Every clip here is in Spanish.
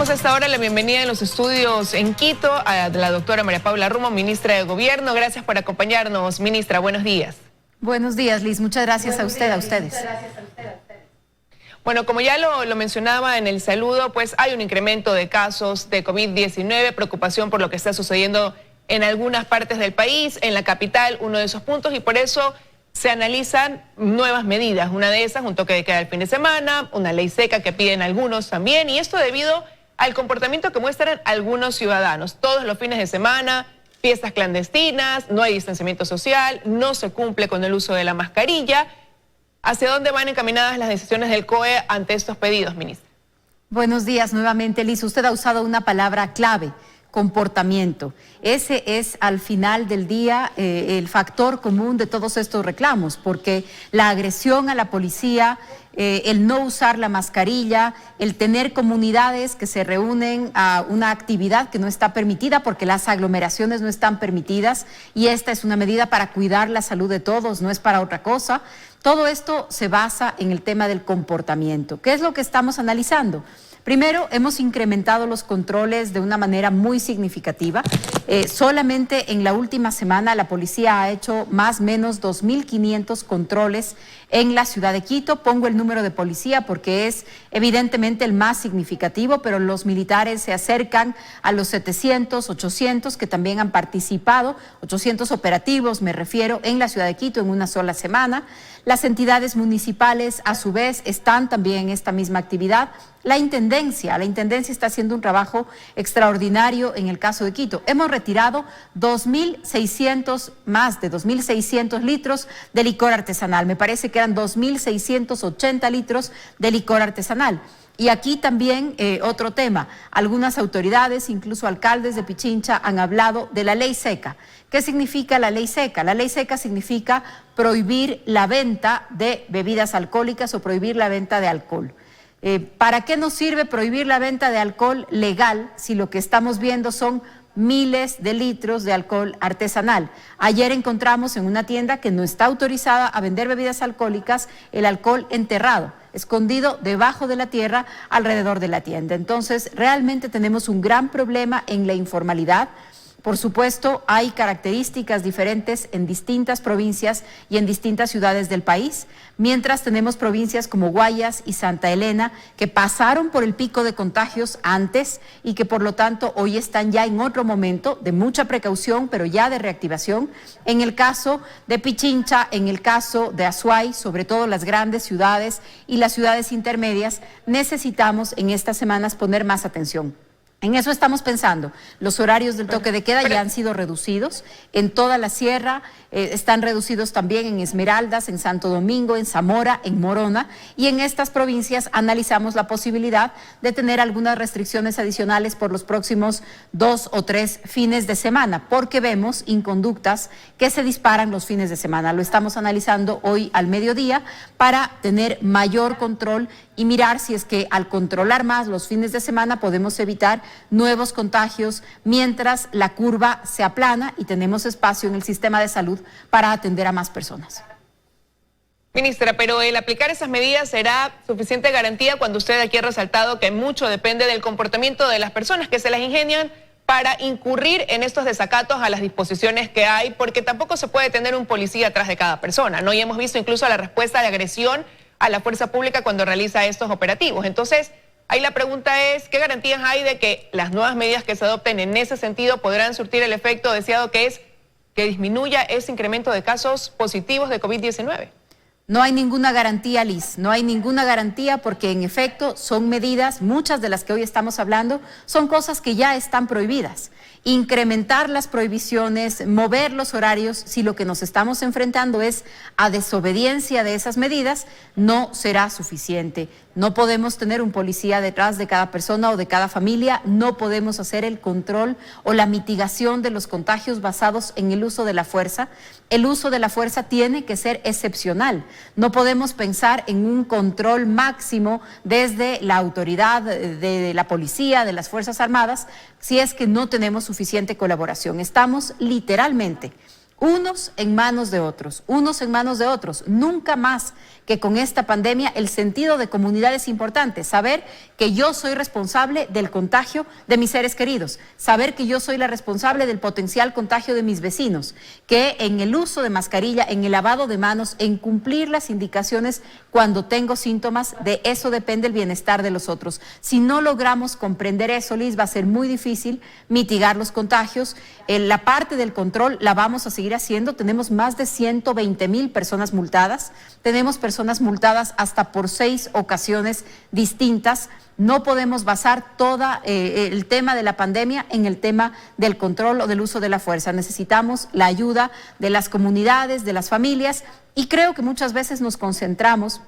Damos a esta hora la bienvenida en los estudios en Quito a la doctora María Paula Rumo, ministra de Gobierno. Gracias por acompañarnos, ministra. Buenos días. Buenos días, Liz. Muchas gracias a ustedes. Bueno, como ya lo mencionaba en el saludo, pues hay un incremento de casos de COVID-19, preocupación por lo que está sucediendo en algunas partes del país, en la capital, uno de esos puntos, y por eso se analizan nuevas medidas. Una de esas, un toque de queda el fin de semana, una ley seca que piden algunos también, y esto debido al comportamiento que muestran algunos ciudadanos. Todos los fines de semana, fiestas clandestinas, no hay distanciamiento social, no se cumple con el uso de la mascarilla. ¿Hacia dónde van encaminadas las decisiones del COE ante estos pedidos, ministra? Buenos días nuevamente, Liz. Usted ha usado una palabra clave: comportamiento. Ese es al final del día el factor común de todos estos reclamos, porque la agresión a la policía, el no usar la mascarilla, el tener comunidades que se reúnen a una actividad que no está permitida porque las aglomeraciones no están permitidas, y esta es una medida para cuidar la salud de todos, no es para otra cosa. Todo esto se basa en el tema del comportamiento. ¿Qué es lo que estamos analizando? Primero, hemos incrementado los controles de una manera muy significativa. Solamente en la última semana la policía ha hecho más o menos 2.500 controles en la ciudad de Quito. Pongo el número de policía porque es evidentemente el más significativo, pero los militares se acercan a los 700, 800 que también han participado, 800 operativos me refiero, en la ciudad de Quito en una sola semana. Las entidades municipales a su vez están también en esta misma actividad. La Intendencia está haciendo un trabajo extraordinario en el caso de Quito. Hemos retirado más de 2.600 litros de licor artesanal. Me parece que eran 2.680 litros de licor artesanal. Y aquí también otro tema, algunas autoridades, incluso alcaldes de Pichincha, han hablado de la ley seca. ¿Qué significa la ley seca? La ley seca significa prohibir la venta de bebidas alcohólicas o prohibir la venta de alcohol. ¿Para qué nos sirve prohibir la venta de alcohol legal si lo que estamos viendo son miles de litros de alcohol artesanal? Ayer encontramos en una tienda que no está autorizada a vender bebidas alcohólicas el alcohol enterrado, escondido debajo de la tierra alrededor de la tienda. Entonces, realmente tenemos un gran problema en la informalidad. Por supuesto, hay características diferentes en distintas provincias y en distintas ciudades del país, mientras tenemos provincias como Guayas y Santa Elena que pasaron por el pico de contagios antes y que por lo tanto hoy están ya en otro momento de mucha precaución, pero ya de reactivación. En el caso de Pichincha, en el caso de Azuay, sobre todo las grandes ciudades y las ciudades intermedias, necesitamos en estas semanas poner más atención. En eso estamos pensando. Los horarios del toque de queda ya han sido reducidos en toda la sierra, están reducidos también en Esmeraldas, en Santo Domingo, en Zamora, en Morona, y en estas provincias analizamos la posibilidad de tener algunas restricciones adicionales por los próximos 2 o 3 fines de semana, porque vemos inconductas que se disparan los fines de semana. Lo estamos analizando hoy al mediodía para tener mayor control y mirar si es que al controlar más los fines de semana podemos evitar nuevos contagios mientras la curva se aplana y tenemos espacio en el sistema de salud para atender a más personas. Ministra, pero el aplicar esas medidas será suficiente garantía cuando usted aquí ha resaltado que mucho depende del comportamiento de las personas que se las ingenian para incurrir en estos desacatos a las disposiciones que hay, porque tampoco se puede tener un policía atrás de cada persona, ¿no? Y hemos visto incluso la respuesta de agresión a la fuerza pública cuando realiza estos operativos. Entonces, ahí la pregunta es, ¿qué garantías hay de que las nuevas medidas que se adopten en ese sentido podrán surtir el efecto deseado, que es que disminuya ese incremento de casos positivos de COVID-19? No hay ninguna garantía, Liz, no hay ninguna garantía porque en efecto son medidas, muchas de las que hoy estamos hablando, son cosas que ya están prohibidas. Incrementar las prohibiciones, mover los horarios, si lo que nos estamos enfrentando es a desobediencia de esas medidas, no será suficiente. No podemos tener un policía detrás de cada persona o de cada familia, no podemos hacer el control o la mitigación de los contagios basados en el uso de la fuerza. El uso de la fuerza tiene que ser excepcional. No podemos pensar en un control máximo desde la autoridad de la policía, de las Fuerzas Armadas, si es que no tenemos suficiente colaboración. Estamos literalmente unos en manos de otros, Nunca más que con esta pandemia el sentido de comunidad es importante, saber que yo soy responsable del contagio de mis seres queridos, saber que yo soy la responsable del potencial contagio de mis vecinos, que en el uso de mascarilla, en el lavado de manos, en cumplir las indicaciones cuando tengo síntomas, de eso depende el bienestar de los otros. Si no logramos comprender eso, Liz, va a ser muy difícil mitigar los contagios. La parte del control la vamos a seguir haciendo. Tenemos más de 120,000 personas multadas. Tenemos personas multadas hasta por 6 ocasiones distintas. No podemos basar todo el tema de la pandemia en el tema del control o del uso de la fuerza. Necesitamos la ayuda de las comunidades, de las familias, y creo que muchas veces nos concentramos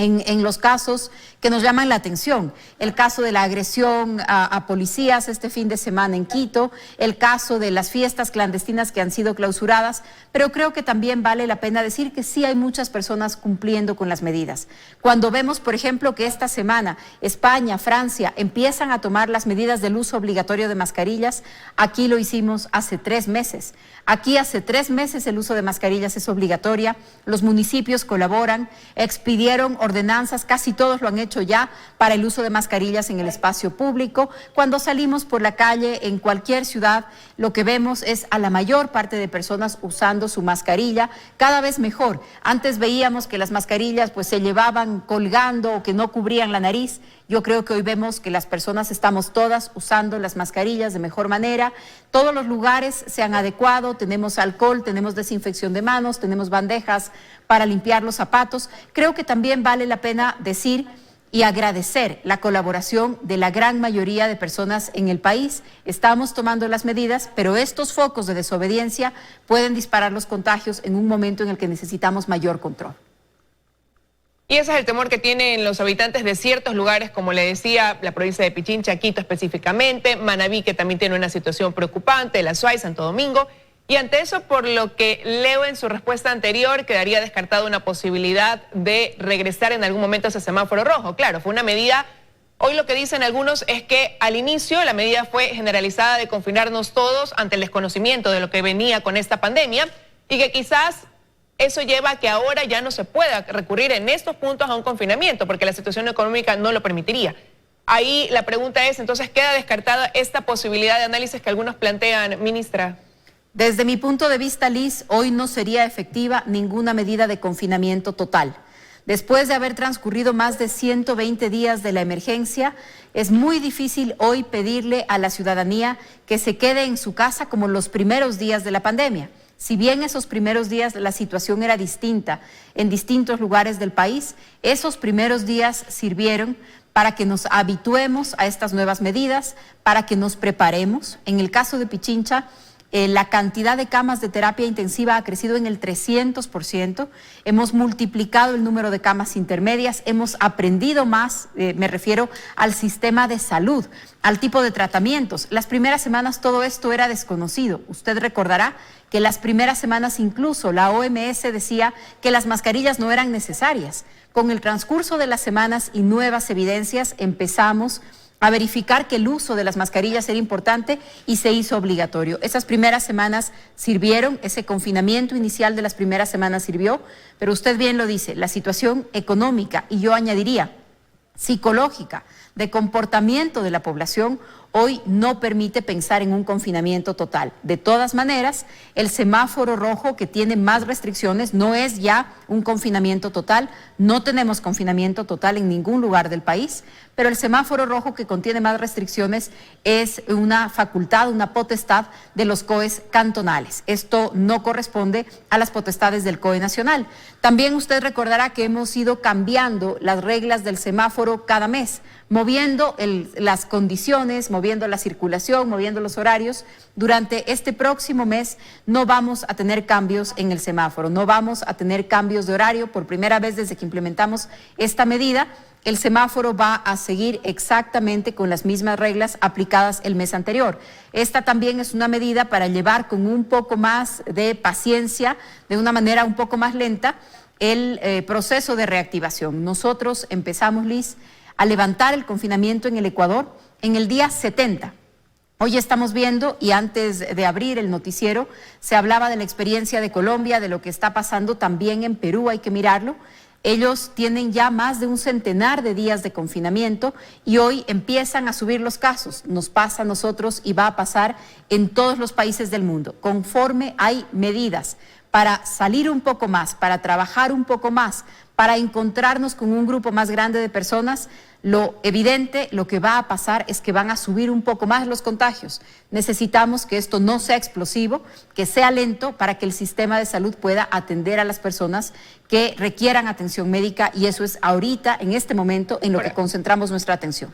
en los casos que nos llaman la atención. El caso de la agresión a policías este fin de semana en Quito, el caso de las fiestas clandestinas que han sido clausuradas, pero creo que también vale la pena decir que sí hay muchas personas cumpliendo con las medidas. Cuando vemos, por ejemplo, que esta semana España, Francia empiezan a tomar las medidas del uso obligatorio de mascarillas, aquí lo hicimos hace 3 meses. Aquí hace 3 meses el uso de mascarillas es obligatoria, los municipios colaboran, expidieron ordenanzas, casi todos lo han hecho ya, para el uso de mascarillas en el espacio público. Cuando salimos por la calle en cualquier ciudad, lo que vemos es a la mayor parte de personas usando su mascarilla, cada vez mejor. Antes veíamos que las mascarillas pues se llevaban colgando o que no cubrían la nariz. Yo creo que hoy vemos que las personas estamos todas usando las mascarillas de mejor manera. Todos los lugares se han adecuado, tenemos alcohol, tenemos desinfección de manos, tenemos bandejas para limpiar los zapatos. Creo que también vale la pena decir y agradecer la colaboración de la gran mayoría de personas en el país. Estamos tomando las medidas, pero estos focos de desobediencia pueden disparar los contagios en un momento en el que necesitamos mayor control. Y ese es el temor que tienen los habitantes de ciertos lugares, como le decía, la provincia de Pichincha, Quito específicamente, Manabí, que también tiene una situación preocupante, La Suay, Santo Domingo. Y ante eso, por lo que leo en su respuesta anterior, quedaría descartada una posibilidad de regresar en algún momento a ese semáforo rojo. Claro, fue una medida, hoy lo que dicen algunos es que al inicio la medida fue generalizada de confinarnos todos ante el desconocimiento de lo que venía con esta pandemia y que quizás eso lleva a que ahora ya no se pueda recurrir en estos puntos a un confinamiento porque la situación económica no lo permitiría. Ahí la pregunta es, entonces, ¿queda descartada esta posibilidad de análisis que algunos plantean, ministra? Desde mi punto de vista, Liz, hoy no sería efectiva ninguna medida de confinamiento total. Después de haber transcurrido más de 120 días de la emergencia, es muy difícil hoy pedirle a la ciudadanía que se quede en su casa como los primeros días de la pandemia. Si bien esos primeros días la situación era distinta en distintos lugares del país, esos primeros días sirvieron para que nos habituemos a estas nuevas medidas, para que nos preparemos. En el caso de Pichincha, la cantidad de camas de terapia intensiva ha crecido en el 300%, hemos multiplicado el número de camas intermedias, hemos aprendido más, me refiero al sistema de salud, al tipo de tratamientos. Las primeras semanas todo esto era desconocido. Usted recordará que las primeras semanas incluso la OMS decía que las mascarillas no eran necesarias. Con el transcurso de las semanas y nuevas evidencias empezamos a verificar que el uso de las mascarillas era importante y se hizo obligatorio. Esas primeras semanas sirvieron, ese confinamiento inicial de las primeras semanas sirvió, pero usted bien lo dice, la situación económica y yo añadiría psicológica, de comportamiento de la población, hoy no permite pensar en un confinamiento total. De todas maneras, el semáforo rojo, que tiene más restricciones, no es ya un confinamiento total. No tenemos confinamiento total en ningún lugar del país, pero el semáforo rojo, que contiene más restricciones, es una facultad, una potestad de los COEs cantonales. Esto no corresponde a las potestades del COE nacional. También usted recordará que hemos ido cambiando las reglas del semáforo cada mes, moviendo las condiciones, moviendo la circulación, moviendo los horarios. Durante este próximo mes no vamos a tener cambios en el semáforo, no vamos a tener cambios de horario. Por primera vez desde que implementamos esta medida, el semáforo va a seguir exactamente con las mismas reglas aplicadas el mes anterior. Esta también es una medida para llevar con un poco más de paciencia, de una manera un poco más lenta, el proceso de reactivación. Nosotros empezamos, Liz, a levantar el confinamiento en el Ecuador en el día 70. Hoy estamos viendo, y antes de abrir el noticiero, se hablaba de la experiencia de Colombia, de lo que está pasando también en Perú, hay que mirarlo. Ellos tienen ya más de un centenar de días de confinamiento y hoy empiezan a subir los casos. Nos pasa a nosotros y va a pasar en todos los países del mundo. Conforme hay medidas para salir un poco más, para trabajar un poco más, para encontrarnos con un grupo más grande de personas, lo evidente, lo que va a pasar es que van a subir un poco más los contagios. Necesitamos que esto no sea explosivo, que sea lento para que el sistema de salud pueda atender a las personas que requieran atención médica y eso es ahorita, en este momento, en lo que concentramos nuestra atención.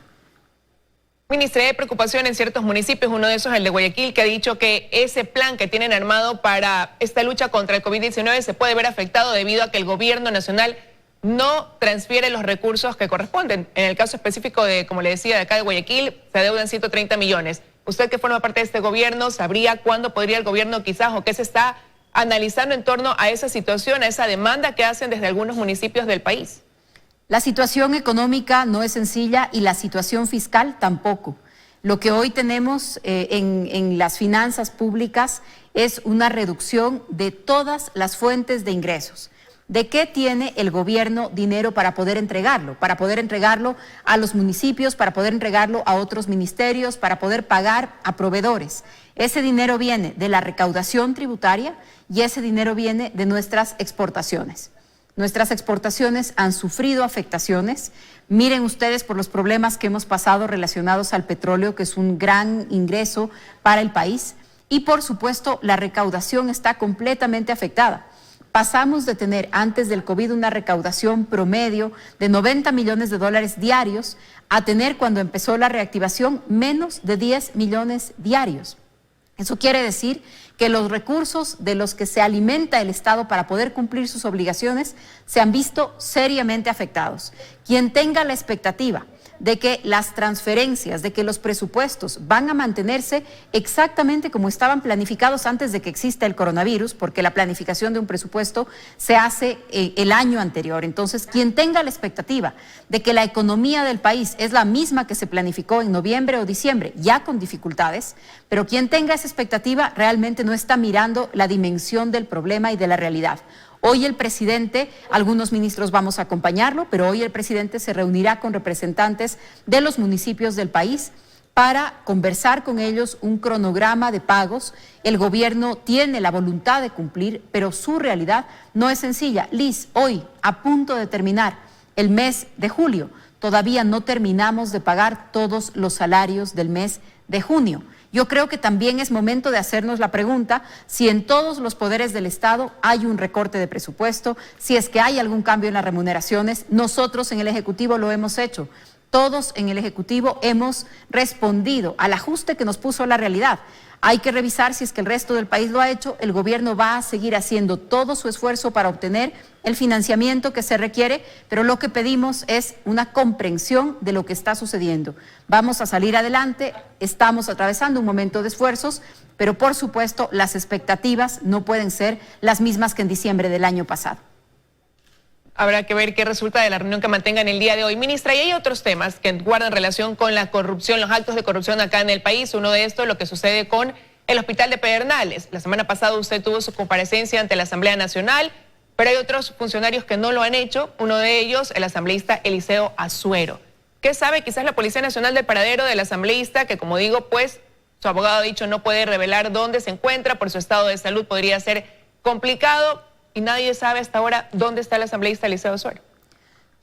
Ministra, hay preocupación en ciertos municipios, uno de esos es el de Guayaquil, que ha dicho que ese plan que tienen armado para esta lucha contra el COVID-19 se puede ver afectado debido a que el gobierno nacional no transfiere los recursos que corresponden. En el caso específico de, como le decía, de acá de Guayaquil, se adeudan 130 millones. Usted que forma parte de este gobierno, ¿sabría cuándo podría el gobierno quizás o qué se está analizando en torno a esa situación, a esa demanda que hacen desde algunos municipios del país? La situación económica no es sencilla y la situación fiscal tampoco. Lo que hoy tenemos en las finanzas públicas es una reducción de todas las fuentes de ingresos. ¿De qué tiene el gobierno dinero para poder entregarlo? Para poder entregarlo a los municipios, para poder entregarlo a otros ministerios, para poder pagar a proveedores. Ese dinero viene de la recaudación tributaria y ese dinero viene de nuestras exportaciones. Nuestras exportaciones han sufrido afectaciones. Miren ustedes por los problemas que hemos pasado relacionados al petróleo, que es un gran ingreso para el país. Y por supuesto, la recaudación está completamente afectada. Pasamos de tener antes del COVID una recaudación promedio de 90 millones de dólares diarios a tener cuando empezó la reactivación menos de 10 millones diarios. Eso quiere decir que los recursos de los que se alimenta el Estado para poder cumplir sus obligaciones se han visto seriamente afectados. Quien tenga la expectativa de que las transferencias, de que los presupuestos van a mantenerse exactamente como estaban planificados antes de que exista el coronavirus, porque la planificación de un presupuesto se hace el año anterior. Entonces, quien tenga la expectativa de que la economía del país es la misma que se planificó en noviembre o diciembre, ya con dificultades, pero quien tenga esa expectativa realmente no está mirando la dimensión del problema y de la realidad. Hoy el presidente, algunos ministros vamos a acompañarlo, pero hoy el presidente se reunirá con representantes de los municipios del país para conversar con ellos un cronograma de pagos. El gobierno tiene la voluntad de cumplir, pero su realidad no es sencilla. Liz, hoy, a punto de terminar el mes de julio, todavía no terminamos de pagar todos los salarios del mes de junio. Yo creo que también es momento de hacernos la pregunta si en todos los poderes del Estado hay un recorte de presupuesto, si es que hay algún cambio en las remuneraciones. Nosotros en el Ejecutivo lo hemos hecho. Todos en el Ejecutivo hemos respondido al ajuste que nos puso la realidad. Hay que revisar si es que el resto del país lo ha hecho. El gobierno va a seguir haciendo todo su esfuerzo para obtener el financiamiento que se requiere, pero lo que pedimos es una comprensión de lo que está sucediendo. Vamos a salir adelante, estamos atravesando un momento de esfuerzos, pero por supuesto las expectativas no pueden ser las mismas que en diciembre del año pasado. Habrá que ver qué resulta de la reunión que mantengan el día de hoy. Ministra, y hay otros temas que guardan relación con la corrupción, los actos de corrupción acá en el país. Uno de estos, lo que sucede con el Hospital de Pedernales. La semana pasada usted tuvo su comparecencia ante la Asamblea Nacional, pero hay otros funcionarios que no lo han hecho. Uno de ellos, el asambleísta Eliseo Azuero. ¿Qué sabe quizás la Policía Nacional del paradero del asambleísta, que como digo, pues su abogado ha dicho no puede revelar dónde se encuentra, por su estado de salud podría ser complicado? Y nadie sabe hasta ahora dónde está el asambleísta Eliseo Azuero.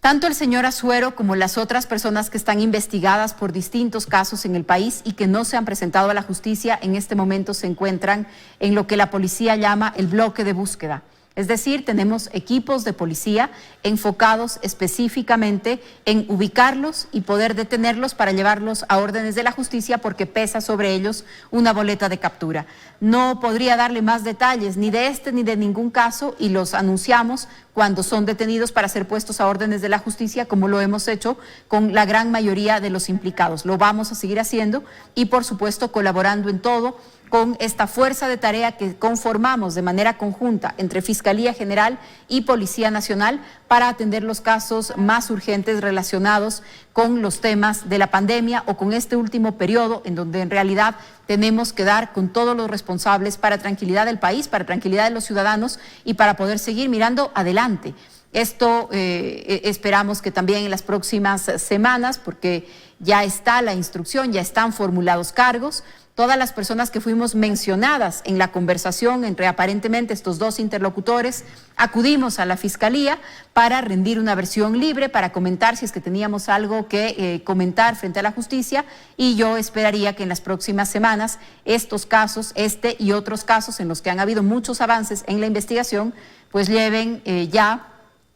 Tanto el señor Azuero como las otras personas que están investigadas por distintos casos en el país y que no se han presentado a la justicia en este momento se encuentran en lo que la policía llama el bloque de búsqueda. Es decir, tenemos equipos de policía enfocados específicamente en ubicarlos y poder detenerlos para llevarlos a órdenes de la justicia porque pesa sobre ellos una boleta de captura. No podría darle más detalles ni de este ni de ningún caso y los anunciamos cuando son detenidos para ser puestos a órdenes de la justicia, como lo hemos hecho con la gran mayoría de los implicados. Lo vamos a seguir haciendo y, por supuesto, colaborando en todo con esta fuerza de tarea que conformamos de manera conjunta entre Fiscalía General y Policía Nacional para atender los casos más urgentes relacionados con los temas de la pandemia o con este último periodo en donde en realidad tenemos que dar con todos los responsables para tranquilidad del país, para tranquilidad de los ciudadanos y para poder seguir mirando adelante. Esto esperamos que también en las próximas semanas, porque ya está la instrucción, ya están formulados cargos. Todas las personas que fuimos mencionadas en la conversación entre aparentemente estos dos interlocutores, acudimos a la Fiscalía para rendir una versión libre, para comentar si es que teníamos algo que comentar frente a la justicia, y yo esperaría que en las próximas semanas estos casos, este y otros casos en los que han habido muchos avances en la investigación, pues lleven ya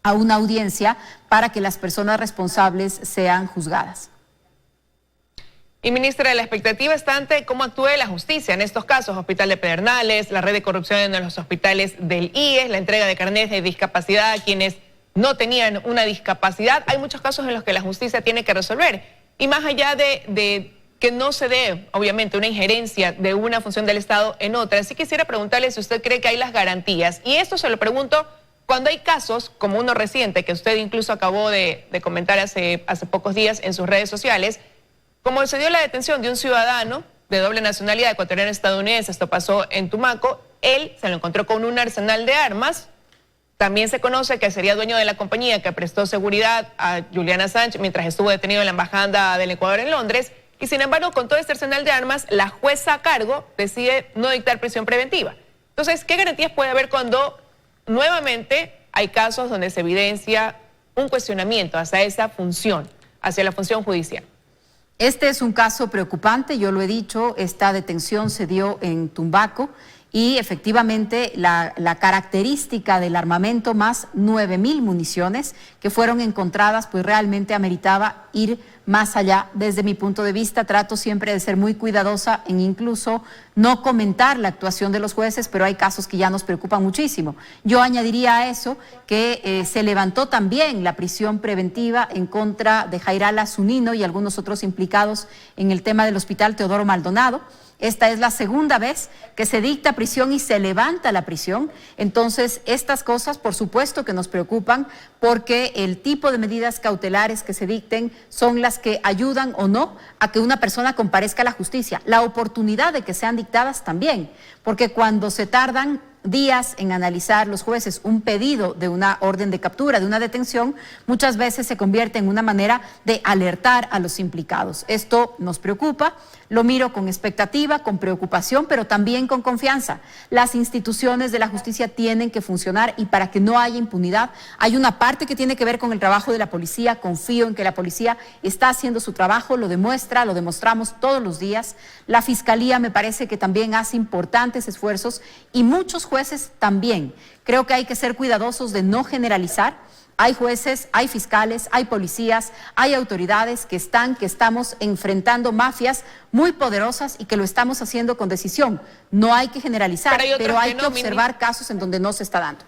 a una audiencia para que las personas responsables sean juzgadas. Y ministra, la expectativa está ante cómo actúe la justicia en estos casos: Hospital de Pedernales, la red de corrupción en los hospitales del IES, la entrega de carnets de discapacidad a quienes no tenían una discapacidad. Hay muchos casos en los que la justicia tiene que resolver. Y más allá de que no se dé, obviamente, una injerencia de una función del Estado en otra, sí quisiera preguntarle si usted cree que hay las garantías. Y esto se lo pregunto cuando hay casos, como uno reciente, que usted incluso acabó de comentar hace pocos días en sus redes sociales, como se dio la detención de un ciudadano de doble nacionalidad ecuatoriano-estadounidense. Esto pasó en Tumaco. Él se lo encontró con un arsenal de armas. También se conoce que sería dueño de la compañía que prestó seguridad a Julian Assange mientras estuvo detenido en la Embajada del Ecuador en Londres. Y sin embargo, con todo este arsenal de armas, la jueza a cargo decide no dictar prisión preventiva. Entonces, ¿qué garantías puede haber cuando nuevamente hay casos donde se evidencia un cuestionamiento hacia esa función, hacia la función judicial? Este es un caso preocupante, yo lo he dicho, esta detención se dio en Tumaco y efectivamente la característica del armamento más 9.000 municiones que fueron encontradas, pues realmente ameritaba ir más allá. Desde mi punto de vista, trato siempre de ser muy cuidadosa en incluso no comentar la actuación de los jueces, pero hay casos que ya nos preocupan muchísimo. Yo añadiría a eso que se levantó también la prisión preventiva en contra de Jairala Zunino y algunos otros implicados en el tema del Hospital Teodoro Maldonado. Esta es la segunda vez que se dicta prisión y se levanta la prisión. Entonces, estas cosas, por supuesto que nos preocupan, porque el tipo de medidas cautelares que se dicten son las que ayudan o no a que una persona comparezca a la justicia. La oportunidad de que sean dictadas también, porque cuando se tardan días en analizar los jueces un pedido de una orden de captura, de una detención, muchas veces se convierte en una manera de alertar a los implicados. Esto nos preocupa, lo miro con expectativa, con preocupación, pero también con confianza. Las instituciones de la justicia tienen que funcionar y para que no haya impunidad, hay una parte que tiene que ver con el trabajo de la policía. Confío en que la policía está haciendo su trabajo, lo demuestra, lo demostramos todos los días. La Fiscalía me parece que también hace importantes esfuerzos y muchos jueces también. Creo que hay que ser cuidadosos de no generalizar. Hay jueces, hay fiscales, hay policías, hay autoridades que estamos enfrentando mafias muy poderosas y que lo estamos haciendo con decisión. No hay que generalizar, pero hay que observar casos en donde no se está dando.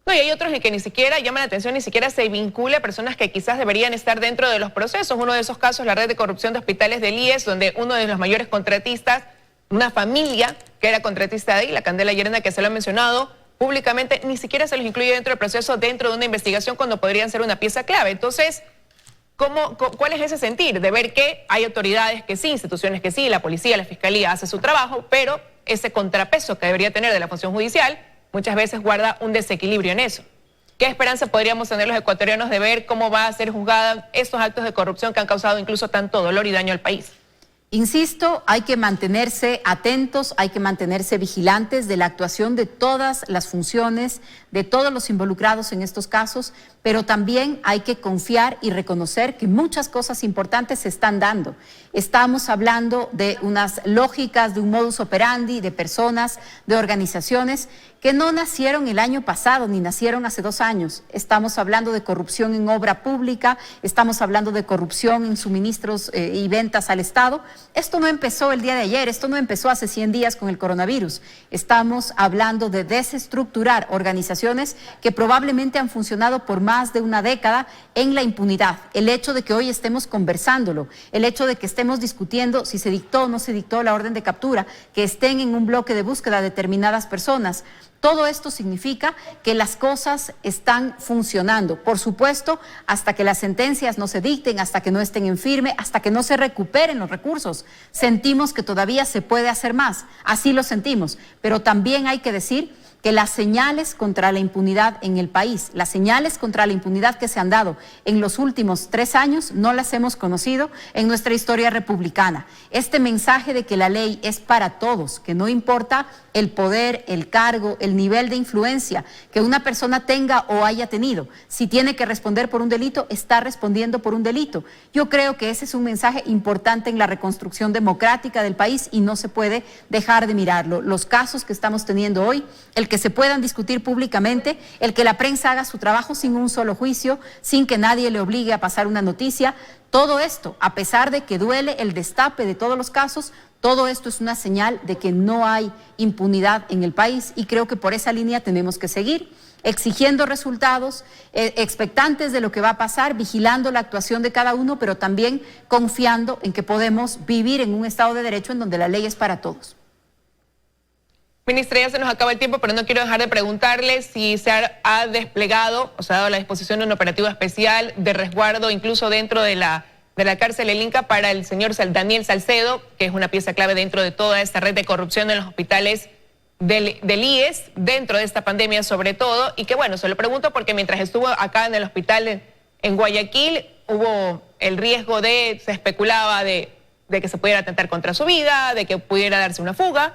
No, y hay otros en que ni siquiera llaman la atención, ni siquiera se vincula a personas que quizás deberían estar dentro de los procesos. Uno de esos casos, la red de corrupción de hospitales del IES, donde uno de los mayores contratistas, una familia que era contratista de ahí, la Candela Llerena, que se lo ha mencionado públicamente, ni siquiera se los incluye dentro del proceso, dentro de una investigación, cuando podrían ser una pieza clave. Entonces, ¿cuál es ese sentir? De ver que hay autoridades que sí, instituciones que sí, la policía, la fiscalía hace su trabajo, pero ese contrapeso que debería tener de la función judicial muchas veces guarda un desequilibrio en eso. ¿Qué esperanza podríamos tener los ecuatorianos de ver cómo va a ser juzgada estos actos de corrupción que han causado incluso tanto dolor y daño al país? Insisto, hay que mantenerse atentos, hay que mantenerse vigilantes de la actuación de todas las funciones, de todos los involucrados en estos casos, pero también hay que confiar y reconocer que muchas cosas importantes se están dando. Estamos hablando de unas lógicas, de un modus operandi, de personas, de organizaciones que no nacieron el año pasado ni nacieron hace 2 años. Estamos hablando de corrupción en obra pública, estamos hablando de corrupción en suministros y ventas al Estado. Esto no empezó el día de ayer, esto no empezó hace 100 días con el coronavirus. Estamos hablando de desestructurar organizaciones que probablemente han funcionado por más de una década en la impunidad. El hecho de que hoy estemos conversándolo, el hecho de que estemos discutiendo si se dictó o no se dictó la orden de captura, que estén en un bloque de búsqueda determinadas personas, todo esto significa que las cosas están funcionando. Por supuesto, hasta que las sentencias no se dicten, hasta que no estén en firme, hasta que no se recuperen los recursos, sentimos que todavía se puede hacer más. Así lo sentimos. Pero también hay que decir que las señales contra la impunidad en el país, las señales contra la impunidad que se han dado en los últimos 3 años, no las hemos conocido en nuestra historia republicana. Este mensaje de que la ley es para todos, que no importa el poder, el cargo, el nivel de influencia que una persona tenga o haya tenido. Si tiene que responder por un delito, está respondiendo por un delito. Yo creo que ese es un mensaje importante en la reconstrucción democrática del país y no se puede dejar de mirarlo. Los casos que estamos teniendo hoy, el que se puedan discutir públicamente, el que la prensa haga su trabajo sin un solo juicio, sin que nadie le obligue a pasar una noticia, todo esto, a pesar de que duele el destape de todos los casos, todo esto es una señal de que no hay impunidad en el país y creo que por esa línea tenemos que seguir exigiendo resultados, expectantes de lo que va a pasar, vigilando la actuación de cada uno, pero también confiando en que podemos vivir en un Estado de Derecho en donde la ley es para todos. Ministra, ya se nos acaba el tiempo, pero no quiero dejar de preguntarle si se ha desplegado, o se ha dado la disposición de un operativo especial de resguardo, incluso dentro de la cárcel El Inca, para el señor Daniel Salcedo, que es una pieza clave dentro de toda esta red de corrupción en los hospitales del IES, dentro de esta pandemia sobre todo, y que bueno, se lo pregunto porque mientras estuvo acá en el hospital en Guayaquil, hubo el riesgo se especulaba de que se pudiera atentar contra su vida, de que pudiera darse una fuga.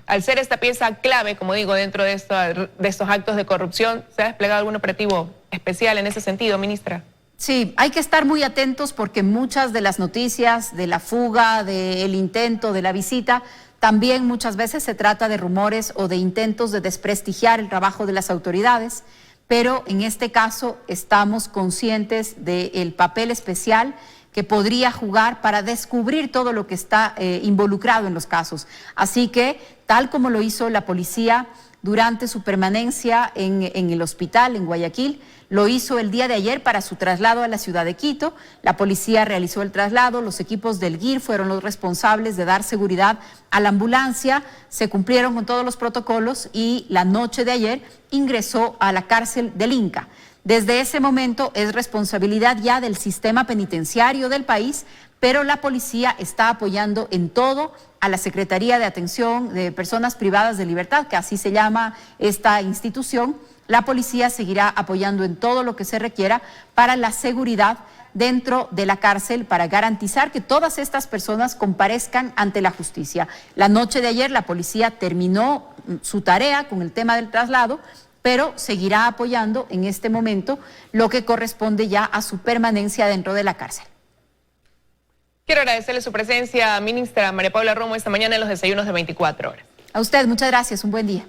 Al ser esta pieza clave, como digo, dentro de estos actos de corrupción, ¿se ha desplegado algún operativo especial en ese sentido, ministra? Sí, hay que estar muy atentos porque muchas de las noticias de la fuga, del intento, de la visita, también muchas veces se trata de rumores o de intentos de desprestigiar el trabajo de las autoridades, pero en este caso estamos conscientes del papel especial que podría jugar para descubrir todo lo que está involucrado en los casos. Así que, tal como lo hizo la policía durante su permanencia en el hospital en Guayaquil, lo hizo el día de ayer para su traslado a la ciudad de Quito. La policía realizó el traslado, los equipos del GIR fueron los responsables de dar seguridad a la ambulancia, se cumplieron con todos los protocolos y la noche de ayer ingresó a la cárcel del Inca. Desde ese momento es responsabilidad ya del sistema penitenciario del país, pero la policía está apoyando en todo a la Secretaría de Atención de Personas Privadas de Libertad, que así se llama esta institución. La policía seguirá apoyando en todo lo que se requiera para la seguridad dentro de la cárcel, para garantizar que todas estas personas comparezcan ante la justicia. La noche de ayer la policía terminó su tarea con el tema del traslado, pero seguirá apoyando en este momento lo que corresponde ya a su permanencia dentro de la cárcel. Quiero agradecerle su presencia, ministra María Paula Romo, esta mañana en los desayunos de 24 horas. A usted, muchas gracias, un buen día.